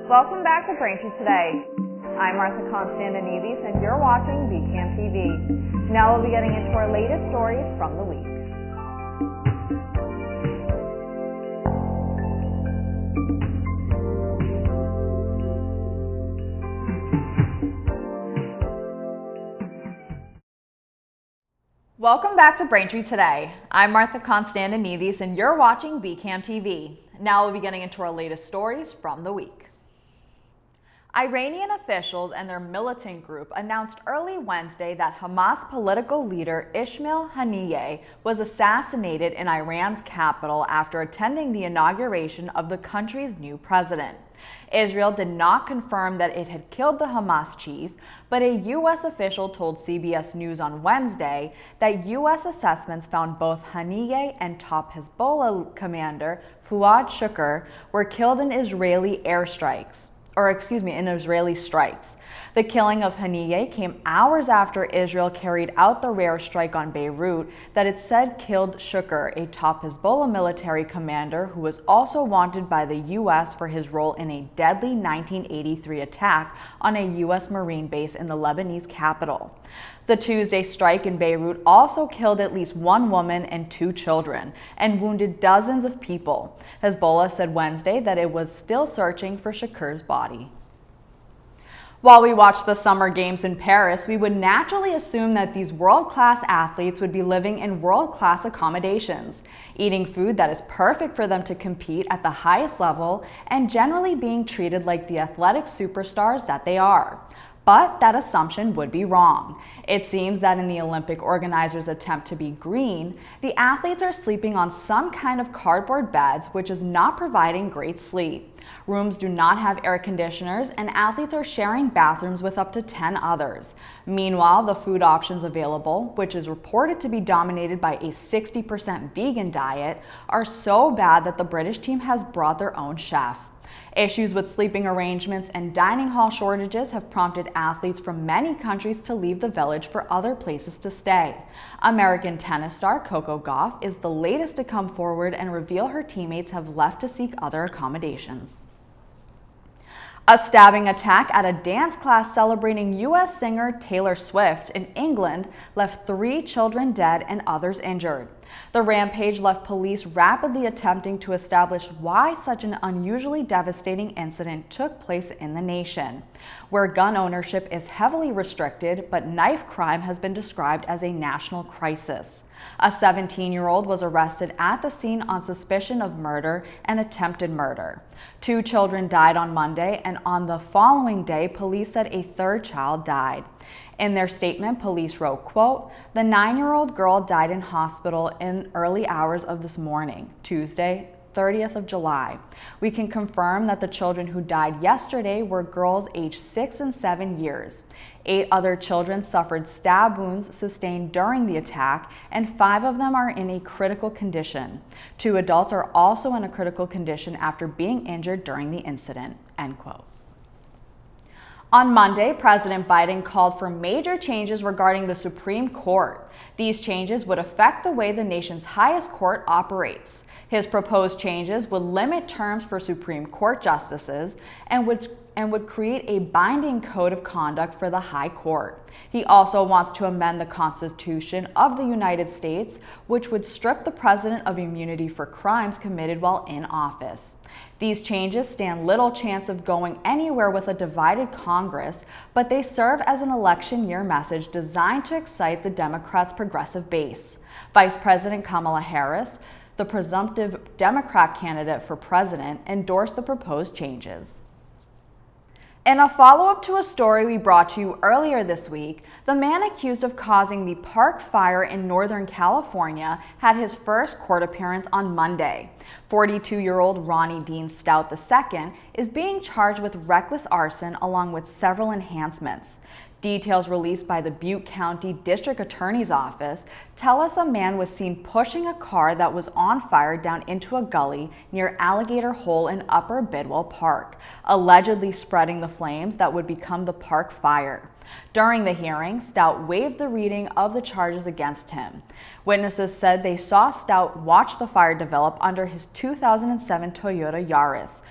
Welcome back to Braintree Today. I'm Martha Konstandinidis and you're watching VCAM TV. Now we'll be getting into our latest stories from the week. Welcome back to Braintree Today. I'm Martha Konstandinidis and you're watching VCAM TV. Now we'll be getting into our latest stories from the week. Iranian officials and their militant group announced early Wednesday that Hamas political leader Ismail Haniyeh was assassinated in Iran's capital after attending the inauguration of the country's new president. Israel did not confirm that it had killed the Hamas chief, but a U.S. official told CBS News on Wednesday that U.S. assessments found both Haniyeh and top Hezbollah commander Fuad Shukr were killed in Israeli strikes. The killing of Haniyeh came hours after Israel carried out the rare strike on Beirut that it said killed Shukr, a top Hezbollah military commander who was also wanted by the U.S. for his role in a deadly 1983 attack on a U.S. Marine base in the Lebanese capital. The Tuesday strike in Beirut also killed at least one woman and two children and wounded dozens of people. Hezbollah said Wednesday that it was still searching for Shukr's body. While we watched the Summer Games in Paris, we would naturally assume that these world-class athletes would be living in world-class accommodations, eating food that is perfect for them to compete at the highest level, and generally being treated like the athletic superstars that they are. But that assumption would be wrong. It seems that in the Olympic organizers' attempt to be green, the athletes are sleeping on some kind of cardboard beds, which is not providing great sleep. Rooms do not have air conditioners, and athletes are sharing bathrooms with up to 10 others. Meanwhile, the food options available, which is reported to be dominated by a 60% vegan diet, are so bad that the British team has brought their own chef. Issues with sleeping arrangements and dining hall shortages have prompted athletes from many countries to leave the village for other places to stay. American tennis star Coco Gauff is the latest to come forward and reveal her teammates have left to seek other accommodations. A stabbing attack at a dance class celebrating U.S. singer Taylor Swift in England left 3 children dead and others injured. The rampage left police rapidly attempting to establish why such an unusually devastating incident took place in the nation, where gun ownership is heavily restricted, but knife crime has been described as a national crisis. A 17-year-old was arrested at the scene on suspicion of murder and attempted murder. 2 children died on Monday, and on the following day, police said a 3rd child died. In their statement, police wrote, quote, "The 9-year-old girl died in hospital in early hours of this morning, Tuesday, 30th of July. We can confirm that the children who died yesterday were girls aged 6 and 7 years. 8 other children suffered stab wounds sustained during the attack, and 5 of them are in a critical condition. 2 adults are also in a critical condition after being injured during the incident," end quote. On Monday, President Biden called for major changes regarding the Supreme Court. These changes would affect the way the nation's highest court operates. His proposed changes would limit terms for Supreme Court justices and would create a binding code of conduct for the High Court. He also wants to amend the Constitution of the United States, which would strip the president of immunity for crimes committed while in office. These changes stand little chance of going anywhere with a divided Congress, but they serve as an election year message designed to excite the Democrats' progressive base. Vice President Kamala Harris, the presumptive Democrat candidate for president, endorsed the proposed changes. In a follow-up to a story we brought to you earlier this week, the man accused of causing the park fire in Northern California had his first court appearance on Monday. 42-year-old Ronnie Dean Stout II is being charged with reckless arson along with several enhancements. Details released by the Butte County District Attorney's Office tell us a man was seen pushing a car that was on fire down into a gully near Alligator Hole in Upper Bidwell Park, allegedly spreading the flames that would become the park fire. During the hearing, Stout waived the reading of the charges against him. Witnesses said they saw Stout watch the fire develop under his 2007 Toyota Yaris.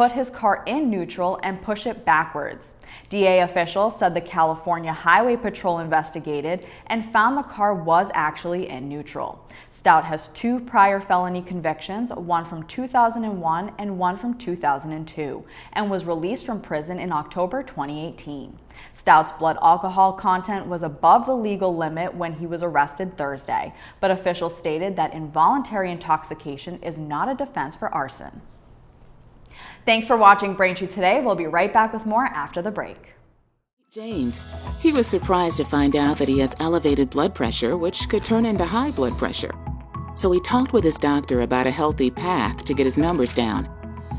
put his car in neutral and push it backwards. DA officials said the California Highway Patrol investigated and found the car was actually in neutral. Stout has 2 prior felony convictions, one from 2001 and one from 2002, and was released from prison in October 2018. Stout's blood alcohol content was above the legal limit when he was arrested Thursday, but officials stated that involuntary intoxication is not a defense for arson. Thanks for watching Braintree today. We'll be right back with more after the break. James. He was surprised to find out that he has elevated blood pressure, which could turn into high blood pressure. So he talked with his doctor about a healthy path to get his numbers down.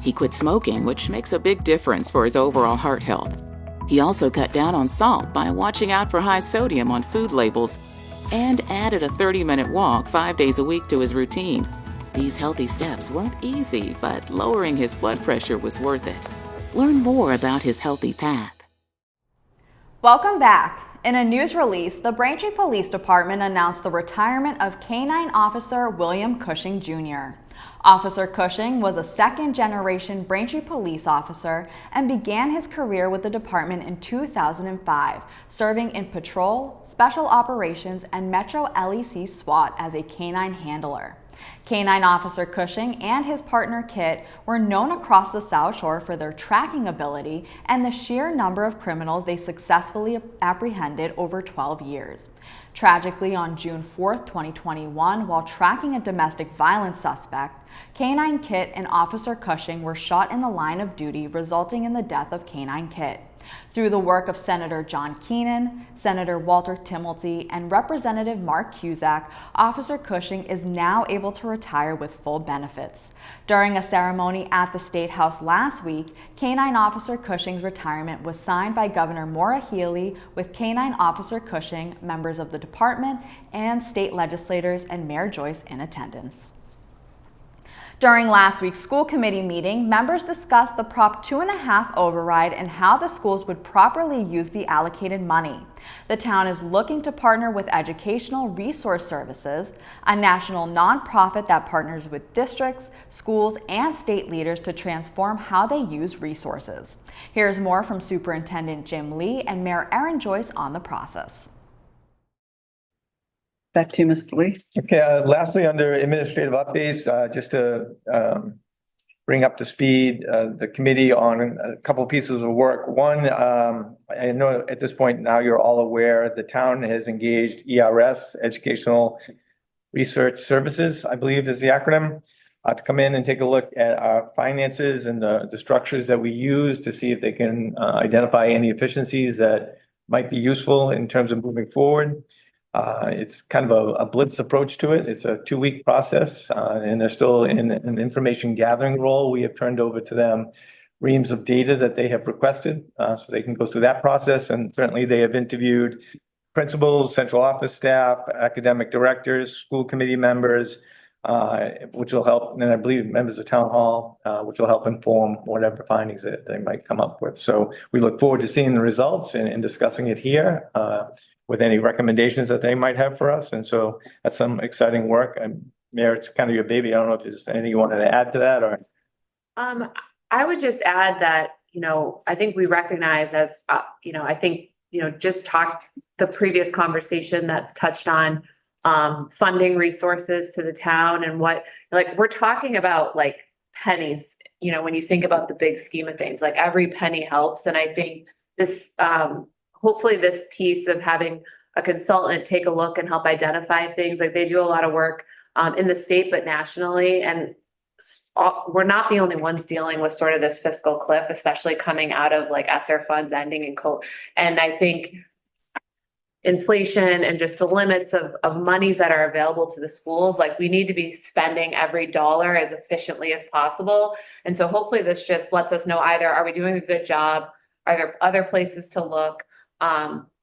He quit smoking, which makes a big difference for his overall heart health. He also cut down on salt by watching out for high sodium on food labels and added a 30-minute walk 5 days a week to his routine. These healthy steps weren't easy, but lowering his blood pressure was worth it. Learn more about his healthy path. Welcome back. In a news release, the Braintree Police Department announced the retirement of K-9 Officer William Cushing Jr. Officer Cushing was a second-generation Braintree police officer and began his career with the department in 2005, serving in patrol, special operations, and Metro LEC SWAT as a K-9 handler. K-9 Officer Cushing and his partner Kit were known across the South Shore for their tracking ability and the sheer number of criminals they successfully apprehended over 12 years. Tragically, on June 4, 2021, while tracking a domestic violence suspect, K-9 Kit and Officer Cushing were shot in the line of duty, resulting in the death of K-9 Kit. Through the work of Senator John Keenan, Senator Walter Timolty, and Representative Mark Cusack, Officer Cushing is now able to retire with full benefits. During a ceremony at the State House last week, K-9 Officer Cushing's retirement was signed by Governor Maura Healey, with K-9 Officer Cushing, members of the department, and state legislators and Mayor Joyce in attendance. During last week's school committee meeting, members discussed the Prop 2.5 override and how the schools would properly use the allocated money. The town is looking to partner with Educational Resource Services, a national nonprofit that partners with districts, schools, and state leaders to transform how they use resources. Here's more from Superintendent Jim Lee and Mayor Erin Joyce on the process. Back to you, Mr. Lee. Okay, lastly, under administrative updates, just to bring up to speed the committee on a couple pieces of work. One, I know at this point now you're all aware the town has engaged ERS, Educational Research Services, I believe is the acronym, to come in and take a look at our finances and the structures that we use to see if they can identify any efficiencies that might be useful in terms of moving forward. It's kind of a blitz approach to it. It's a 2-week process, and they're still in an information gathering role. We have turned over to them reams of data that they have requested, so they can go through that process. And certainly they have interviewed principals, central office staff, academic directors, school committee members, which will help, and I believe members of town hall, which will help inform whatever findings that they might come up with. So we look forward to seeing the results and discussing it here, with any recommendations that they might have for us. And so that's some exciting work. And Mayor, it's kind of your baby. I don't know if there's anything you wanted to add to that, or. I would just add that, I think we recognize as, I think, just talk the previous conversation that's touched on funding resources to the town and what, we're talking about pennies, when you think about the big scheme of things, every penny helps. And I think this, hopefully this piece of having a consultant take a look and help identify things, they do a lot of work in the state, but nationally. And we're not the only ones dealing with sort of this fiscal cliff, especially coming out of ESSER funds ending and I think inflation and just the limits of monies that are available to the schools, we need to be spending every dollar as efficiently as possible. And so hopefully this just lets us know either, are we doing a good job? Are there other places to look?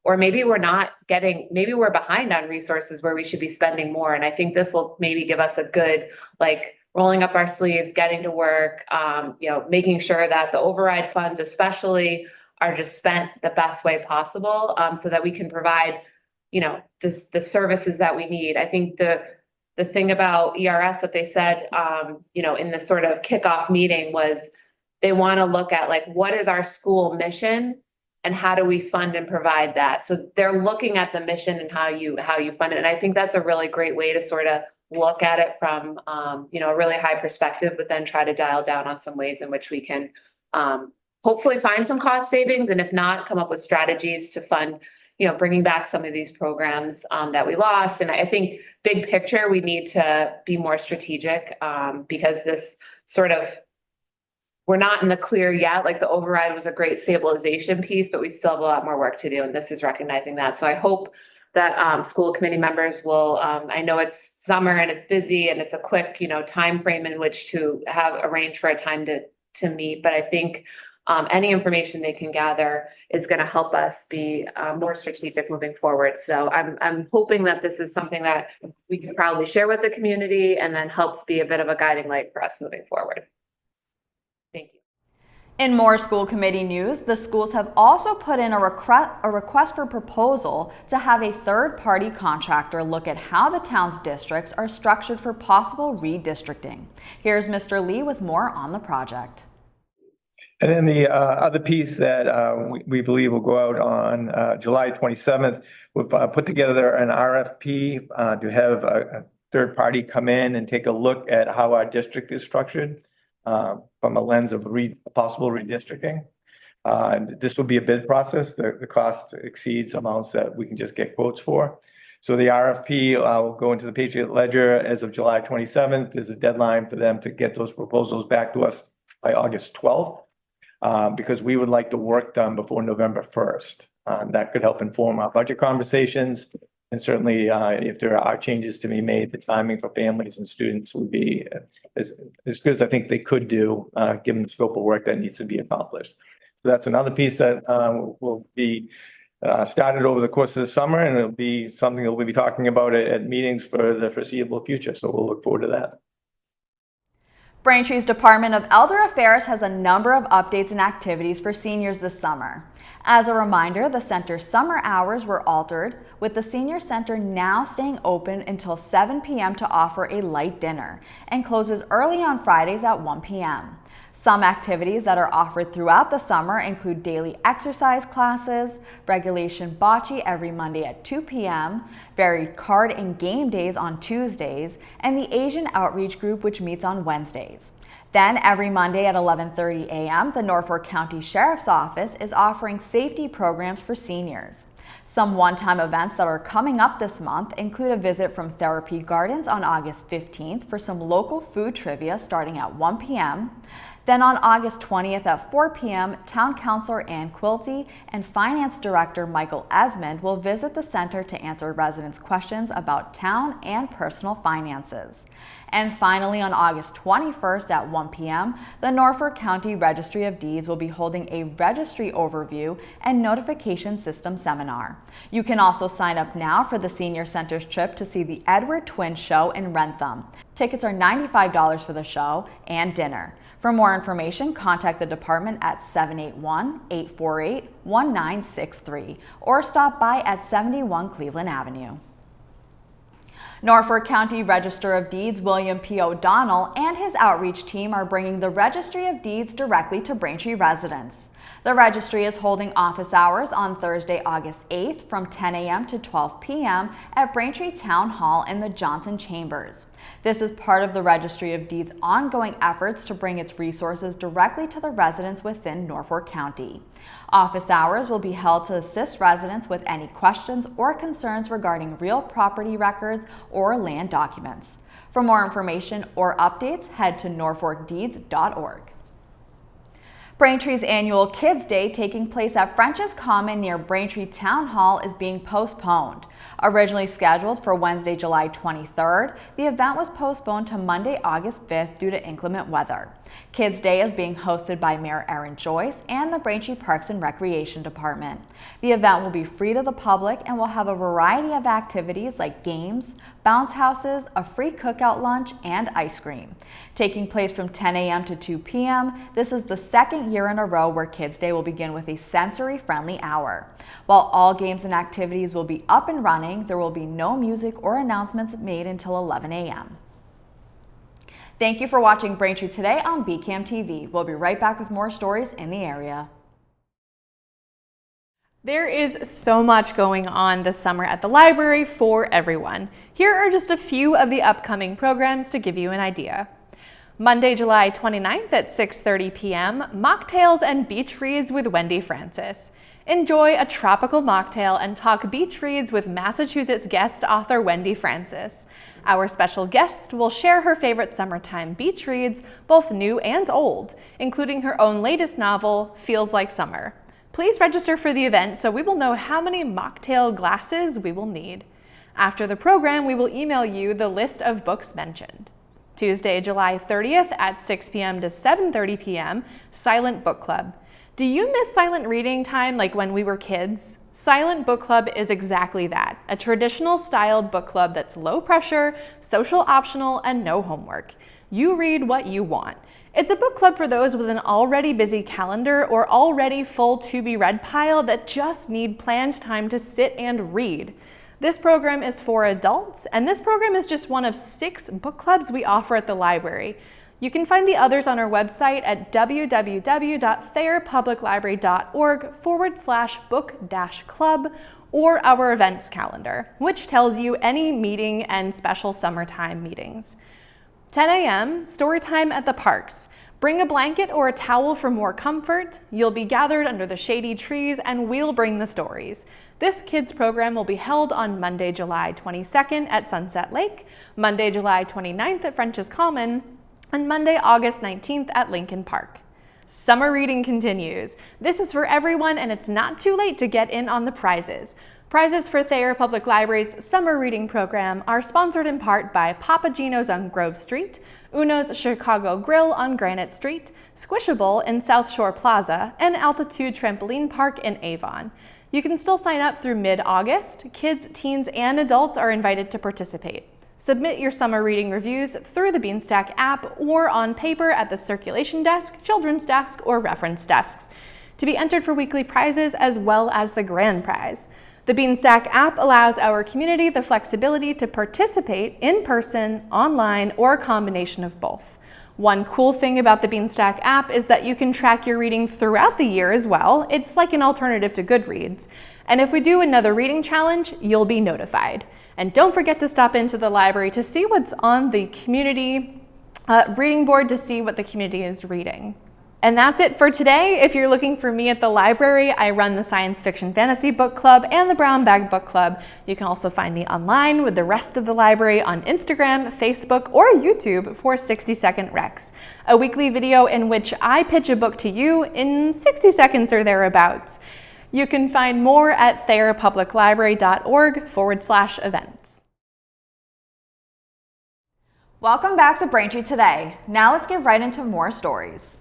Or maybe maybe we're behind on resources where we should be spending more. And I think this will maybe give us a good, rolling up our sleeves, getting to work, making sure that the override funds especially are just spent the best way possible, so that we can provide, the services that we need. I think the thing about ERS that they said, in this sort of kickoff meeting was, they want to look at like, what is our school mission and how do we fund and provide that? So they're looking at the mission and how you fund it. And I think that's a really great way to sort of look at it from, a really high perspective, but then try to dial down on some ways in which we can hopefully find some cost savings. And if not, come up with strategies to fund, bringing back some of these programs that we lost. And I think big picture, we need to be more strategic because this sort of, we're not in the clear yet. Like the override was a great stabilization piece, but we still have a lot more work to do. And this is recognizing that. So I hope that school committee members will, I know it's summer and it's busy and it's a quick, time frame in which to have arranged for a time to meet. But I think any information they can gather is going to help us be more strategic moving forward. So I'm hoping that this is something that we can probably share with the community and then helps be a bit of a guiding light for us moving forward. Thank you. In more school committee news, the schools have also put in a request for proposal to have a third-party contractor look at how the town's districts are structured for possible redistricting. Here's Mr. Lee with more on the project. And then the other piece that we believe will go out on July 27th, we've put together an RFP to have a third party come in and take a look at how our district is structured from a lens of possible redistricting. This will be a bid process. The cost exceeds amounts that we can just get quotes for. So the RFP will go into the Patriot Ledger as of July 27th. There's a deadline for them to get those proposals back to us by August 12th. Because we would like the work done before November 1st. That could help inform our budget conversations. And certainly, if there are changes to be made, the timing for families and students would be as good as I think they could do, given the scope of work that needs to be accomplished. So that's another piece that will be started over the course of the summer, and it'll be something that we'll be talking about at meetings for the foreseeable future. So we'll look forward to that. Braintree's Department of Elder Affairs has a number of updates and activities for seniors this summer. As a reminder, the center's summer hours were altered, with the senior center now staying open until 7 p.m. to offer a light dinner and closes early on Fridays at 1 p.m. Some activities that are offered throughout the summer include daily exercise classes, regulation bocce every Monday at 2 p.m., varied card and game days on Tuesdays, and the Asian Outreach Group, which meets on Wednesdays. Then every Monday at 11:30 a.m., the Norfolk County Sheriff's Office is offering safety programs for seniors. Some one-time events that are coming up this month include a visit from Therapy Gardens on August 15th for some local food trivia starting at 1 p.m., Then on August 20th at 4 p.m., Town Councilor Ann Quilty and Finance Director Michael Esmond will visit the center to answer residents' questions about town and personal finances. And finally, on August 21st at 1 p.m., the Norfolk County Registry of Deeds will be holding a registry overview and notification system seminar. You can also sign up now for the Senior Center's trip to see the Edward Twins show in Wrentham. Tickets are $95 for the show and dinner. For more information, contact the department at 781-848-1963 or stop by at 71 Cleveland Avenue. Norfolk County Register of Deeds William P. O'Donnell and his outreach team are bringing the Registry of Deeds directly to Braintree residents. The registry is holding office hours on Thursday, August 8th from 10 a.m. to 12 p.m. at Braintree Town Hall in the Johnson Chambers. This is part of the Registry of Deeds' ongoing efforts to bring its resources directly to the residents within Norfolk County. Office hours will be held to assist residents with any questions or concerns regarding real property records or land documents. For more information or updates, head to norfolkdeeds.org. Braintree's annual Kids Day, taking place at French's Common near Braintree Town Hall, is being postponed. Originally scheduled for Wednesday, July 23rd, the event was postponed to Monday, August 5th due to inclement weather. Kids Day is being hosted by Mayor Erin Joyce and the Braintree Parks and Recreation Department. The event will be free to the public and will have a variety of activities like games, bounce houses, a free cookout lunch, and ice cream. Taking place from 10 a.m. to 2 p.m., this is the second year in a row where Kids Day will begin with a sensory-friendly hour. While all games and activities will be up and running, there will be no music or announcements made until 11 a.m. Thank you for watching Braintree today on BCAM TV. We'll be right back with more stories in the area. There is so much going on this summer at the library for everyone. Here are just a few of the upcoming programs to give you an idea. Monday, July 29th at 6:30 p.m., mocktails and beach reads with Wendy Francis. Enjoy a tropical mocktail and talk beach reads with Massachusetts guest author Wendy Francis. Our special guest will share her favorite summertime beach reads, both new and old, including her own latest novel, Feels Like Summer. Please register for the event so we will know how many mocktail glasses we will need. After the program, we will email you the list of books mentioned. Tuesday, July 30th at 6 p.m. to 7:30 p.m., Silent Book Club. Do you miss silent reading time like when we were kids? Silent Book Club is exactly that, a traditional styled book club that's low pressure, social optional, and no homework. You read what you want. It's a book club for those with an already busy calendar or already full to-be-read pile that just need planned time to sit and read. This program is for adults, and this program is just one of 6 book clubs we offer at the library. You can find the others on our website at www.thayerpubliclibrary.org/book-club or our events calendar, which tells you any meeting and special summertime meetings. 10 a.m., story time at the parks. Bring a blanket or a towel for more comfort. You'll be gathered under the shady trees and we'll bring the stories. This kids program will be held on Monday, July 22nd at Sunset Lake, Monday, July 29th at French's Common, and Monday, August 19th at Lincoln Park. Summer reading continues. This is for everyone and it's not too late to get in on the prizes. Prizes for Thayer Public Library's summer reading program are sponsored in part by Papa Gino's on Grove Street, Uno's Chicago Grill on Granite Street, Squishable in South Shore Plaza, and Altitude Trampoline Park in Avon. You can still sign up through mid-August. Kids, teens, and adults are invited to participate. Submit your summer reading reviews through the Beanstack app or on paper at the circulation desk, children's desk, or reference desks to be entered for weekly prizes as well as the grand prize. The Beanstack app allows our community the flexibility to participate in person, online, or a combination of both. One cool thing about the Beanstack app is that you can track your reading throughout the year as well. It's like an alternative to Goodreads. And if we do another reading challenge, you'll be notified. And don't forget to stop into the library to see what's on the community reading board to see what the community is reading. And that's it for today. If you're looking for me at the library, I run the Science Fiction Fantasy Book Club and the Brown Bag Book Club. You can also find me online with the rest of the library on Instagram, Facebook, or YouTube for 60-second recs, a weekly video in which I pitch a book to you in 60 seconds or thereabouts. You can find more at thayerpubliclibrary.org/events. Welcome back to Braintree Today. Now let's get right into more stories.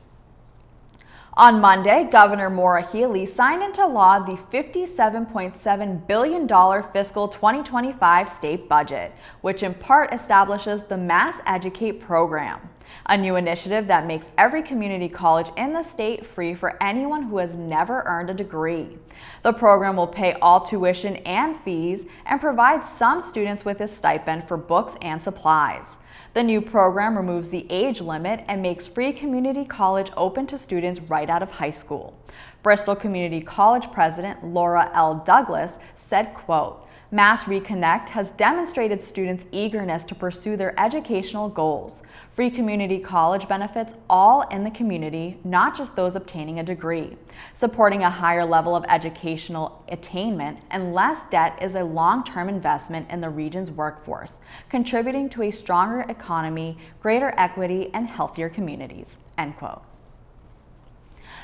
On Monday, Governor Maura Healey signed into law the $57.7 billion fiscal 2025 state budget, which in part establishes the Mass Educate program, a new initiative that makes every community college in the state free for anyone who has never earned a degree. The program will pay all tuition and fees and provide some students with a stipend for books and supplies. The new program removes the age limit and makes free community college open to students right out of high school. Bristol Community College President Laura L. Douglas said, quote, "Mass Reconnect has demonstrated students' eagerness to pursue their educational goals. Free community college benefits all in the community, not just those obtaining a degree. Supporting a higher level of educational attainment and less debt is a long-term investment in the region's workforce, contributing to a stronger economy, greater equity, and healthier communities." End quote.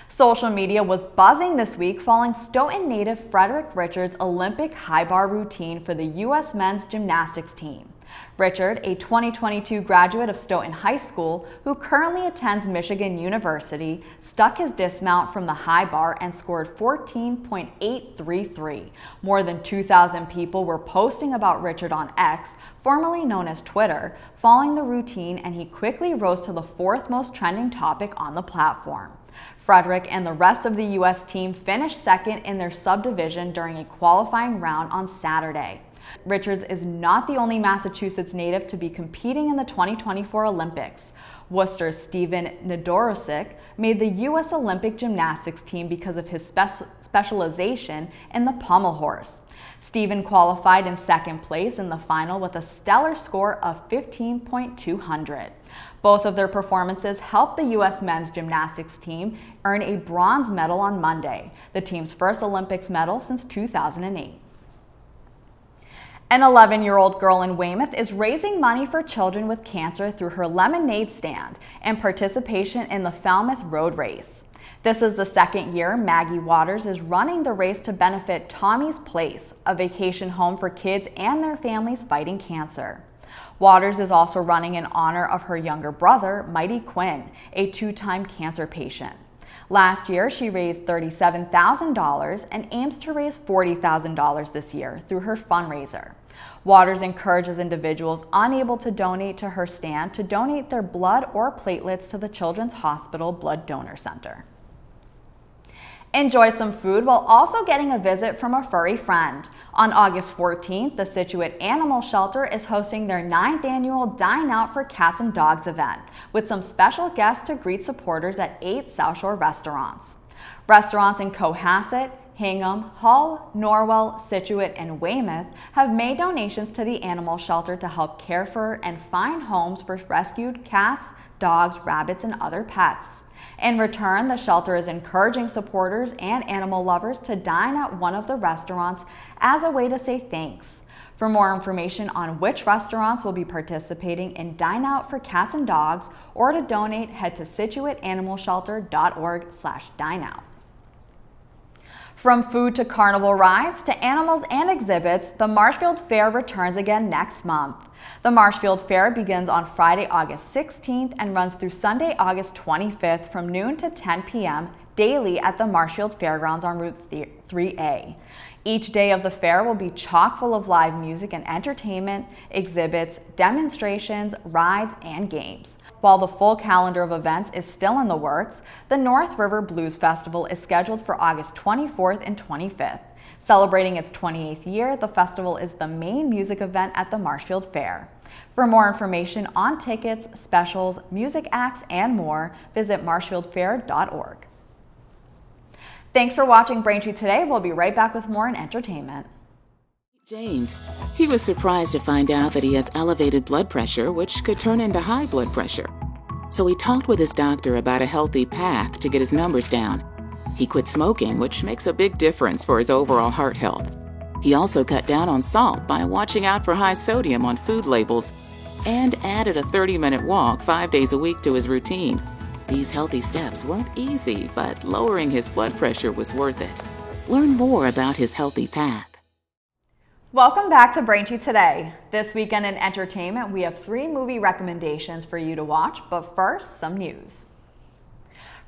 Social media was buzzing this week following Stoughton native Frederick Richards' Olympic high bar routine for the U.S. men's gymnastics team. Richard, a 2022 graduate of Stoughton High School who currently attends Michigan University, stuck his dismount from the high bar and scored 14.833. More than 2,000 people were posting about Richard on X, formerly known as Twitter, following the routine, and he quickly rose to the 4th most trending topic on the platform. Frederick and the rest of the U.S. team finished second in their subdivision during a qualifying round on Saturday. Richards is not the only Massachusetts native to be competing in the 2024 Olympics. Worcester's Steven Nedorosik made the U.S. Olympic gymnastics team because of his specialization in the pommel horse. Steven qualified in second place in the final with a stellar score of 15.200. Both of their performances helped the U.S. men's gymnastics team earn a bronze medal on Monday, the team's first Olympics medal since 2008. An 11-year-old girl in Weymouth is raising money for children with cancer through her lemonade stand and participation in the Falmouth Road Race. This is the second year Maggie Waters is running the race to benefit Tommy's Place, a vacation home for kids and their families fighting cancer. Waters is also running in honor of her younger brother, Mighty Quinn, a two-time cancer patient. Last year, she raised $37,000 and aims to raise $40,000 this year through her fundraiser. Waters encourages individuals unable to donate to her stand to donate their blood or platelets to the Children's Hospital Blood Donor Center. Enjoy some food while also getting a visit from a furry friend. On August 14th, the Scituate Animal Shelter is hosting their 9th annual Dine Out for Cats and Dogs event, with some special guests to greet supporters at 8 South Shore restaurants. Restaurants in Cohasset, Hingham, Hull, Norwell, Scituate, and Weymouth have made donations to the animal shelter to help care for and find homes for rescued cats, dogs, rabbits, and other pets. In return, the shelter is encouraging supporters and animal lovers to dine at one of the restaurants as a way to say thanks. For more information on which restaurants will be participating in Dine Out for Cats and Dogs or to donate, head to situateanimalshelter.org/dineout. From food to carnival rides to animals and exhibits, the Marshfield Fair returns again next month. The Marshfield Fair begins on Friday, August 16th and runs through Sunday, August 25th from noon to 10 p.m. daily at the Marshfield Fairgrounds on Route 3A. Each day of the fair will be chock full of live music and entertainment, exhibits, demonstrations, rides, and games. While the full calendar of events is still in the works, the North River Blues Festival is scheduled for August 24th and 25th. Celebrating its 28th year, the festival is the main music event at the Marshfield Fair. For more information on tickets, specials, music acts, and more, visit marshfieldfair.org. Thanks for watching Braintree today. We'll be right back with more in entertainment. James. He was surprised to find out that he has elevated blood pressure, which could turn into high blood pressure. So he talked with his doctor about a healthy path to get his numbers down. He quit smoking, which makes a big difference for his overall heart health. He also cut down on salt by watching out for high sodium on food labels and added a 30-minute walk 5 days a week to his routine. These healthy steps weren't easy, but lowering his blood pressure was worth it. Learn more about his healthy path. Welcome back to Braintree Today. This weekend in entertainment, we have 3 movie recommendations for you to watch, but first, some news.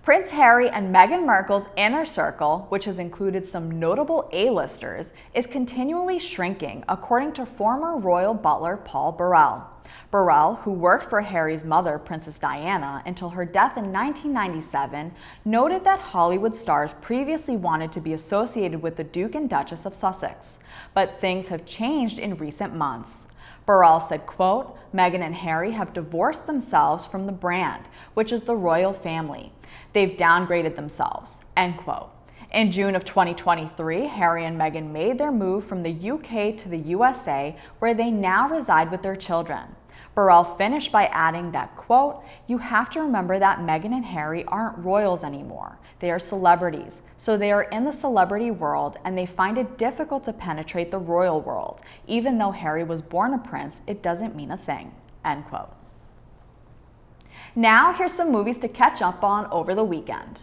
Prince Harry and Meghan Markle's inner circle, which has included some notable A-listers, is continually shrinking, according to former royal butler Paul Burrell. Burrell, who worked for Harry's mother, Princess Diana, until her death in 1997, noted that Hollywood stars previously wanted to be associated with the Duke and Duchess of Sussex, but things have changed in recent months. Burrell said, quote, "Meghan and Harry have divorced themselves from the brand, which is the royal family. They've downgraded themselves," end quote. In June of 2023, Harry and Meghan made their move from the UK to the USA, where they now reside with their children. Burrell finished by adding that, quote, "You have to remember that Meghan and Harry aren't royals anymore. They are celebrities, so they are in the celebrity world and they find it difficult to penetrate the royal world. Even though Harry was born a prince, it doesn't mean a thing," end quote. Now here's some movies to catch up on over the weekend.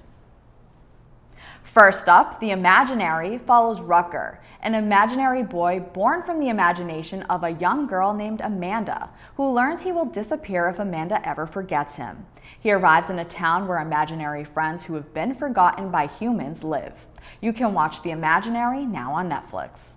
First up, The Imaginary follows Rutger, an imaginary boy born from the imagination of a young girl named Amanda, who learns he will disappear if Amanda ever forgets him. He arrives in a town where imaginary friends who have been forgotten by humans live. You can watch The Imaginary now on Netflix.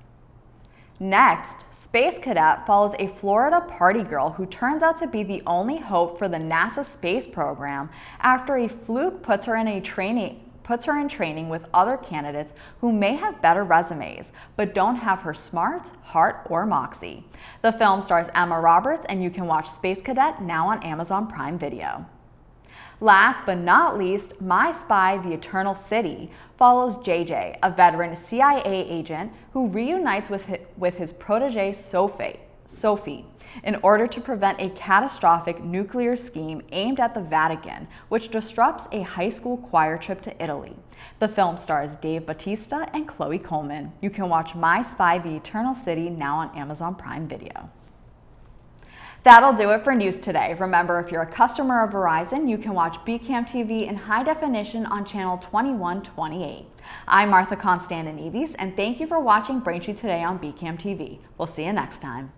Next, Space Cadet follows a Florida party girl who turns out to be the only hope for the NASA space program after a fluke puts her in training with other candidates who may have better resumes, but don't have her smarts, heart, or moxie. The film stars Emma Roberts, and you can watch Space Cadet now on Amazon Prime Video. Last but not least, My Spy, The Eternal City follows JJ, a veteran CIA agent who reunites with his protege Sophie, in order to prevent a catastrophic nuclear scheme aimed at the Vatican, which disrupts a high school choir trip to Italy. The film stars Dave Bautista and Chloe Coleman. You can watch My Spy, The Eternal City now on Amazon Prime Video. That'll do it for news today. Remember, if you're a customer of Verizon, you can watch BCAM TV in high definition on channel 2128. I'm Martha Konstandinidis, and thank you for watching Braintree Today on BCAM TV. We'll see you next time.